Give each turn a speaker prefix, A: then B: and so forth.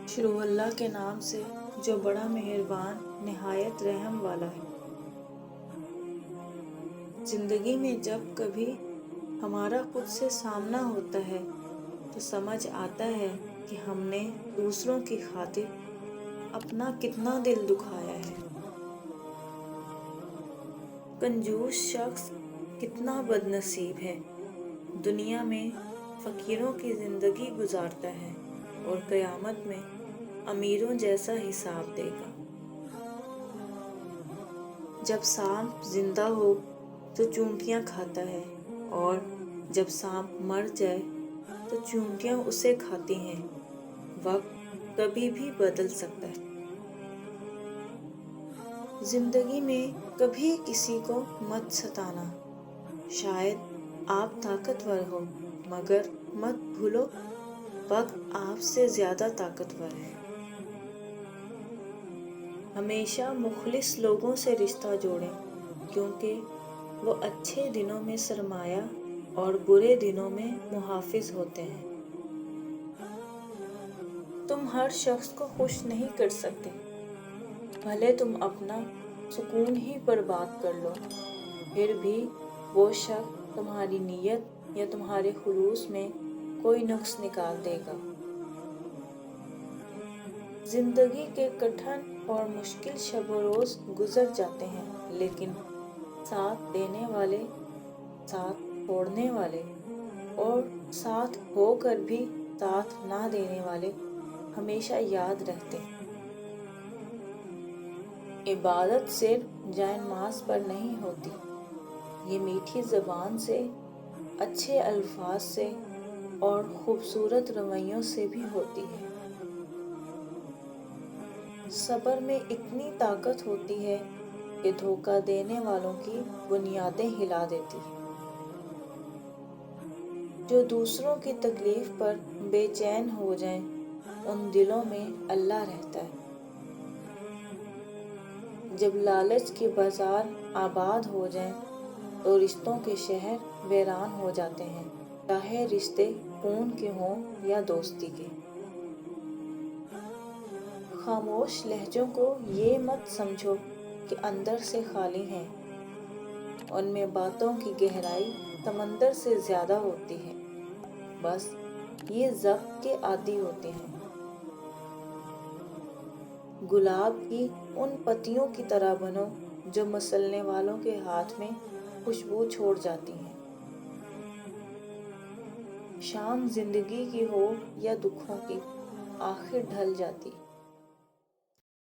A: شروع اللہ کے نام سے جو بڑا مہربان نہایت رحم والا ہے۔ زندگی میں جب کبھی ہمارا خود سے سامنا ہوتا ہے تو سمجھ آتا ہے کہ ہم نے دوسروں کی خاطر اپنا کتنا دل دکھایا ہے۔ کنجوس شخص کتنا بد نصیب ہے، دنیا میں فقیروں کی زندگی گزارتا ہے اور قیامت میں امیروں جیسا حساب دے گا۔ جب سانپ زندہ ہو تو چونٹیاں کھاتا ہے اور جب سانپ مر جائے تو چونٹیاں اسے کھاتی ہیں۔ وقت کبھی بھی بدل سکتا ہے۔ زندگی میں کبھی کسی کو مت ستانا۔ شاید آپ طاقتور ہو مگر مت بھولو وقت آپ سے زیادہ طاقتور ہے۔ ہمیشہ مخلص لوگوں سے رشتہ جوڑیں کیونکہ وہ اچھے دنوں میں سرمایہ اور برے دنوں میں محافظ ہوتے ہیں۔ تم ہر شخص کو خوش نہیں کر سکتے، بھلے تم اپنا سکون ہی برباد کر لو، پھر بھی وہ شخص تمہاری نیت یا تمہارے خلوص میں کوئی نقص نکال دے گا۔ زندگی کے کٹھن اور مشکل شب و روز گزر جاتے ہیں لیکن ساتھ دینے والے، ساتھ چھوڑنے والے اور ساتھ ہو کر بھی ساتھ نہ دینے والے ہمیشہ یاد رہتے ہیں۔ عبادت صرف جائے نماز پر نہیں ہوتی، یہ میٹھی زبان سے، اچھے الفاظ سے اور خوبصورت رویوں سے بھی ہوتی ہے۔ صبر میں اتنی طاقت ہوتی ہے کہ دھوکہ دینے والوں کی بنیادیں ہلا دیتی ہے۔ جو دوسروں کی تکلیف پر بے چین ہو جائیں ان دلوں میں اللہ رہتا ہے۔ جب لالچ کے بازار آباد ہو جائیں تو رشتوں کے شہر ویران ہو جاتے ہیں، چاہے رشتے خون کے ہوں یا دوستی کے۔ خاموش لہجوں کو یہ مت سمجھو کہ اندر سے خالی ہیں، ان میں باتوں کی گہرائی سمندر سے زیادہ ہوتی ہے، بس یہ ضبط کے عادی ہوتے ہیں۔ گلاب کی ان پتیوں کی طرح بنو جو مسلنے والوں کے ہاتھ میں خوشبو چھوڑ جاتی ہیں۔ شام زندگی کی ہو یا دکھوں کی، آخر ڈھل جاتی۔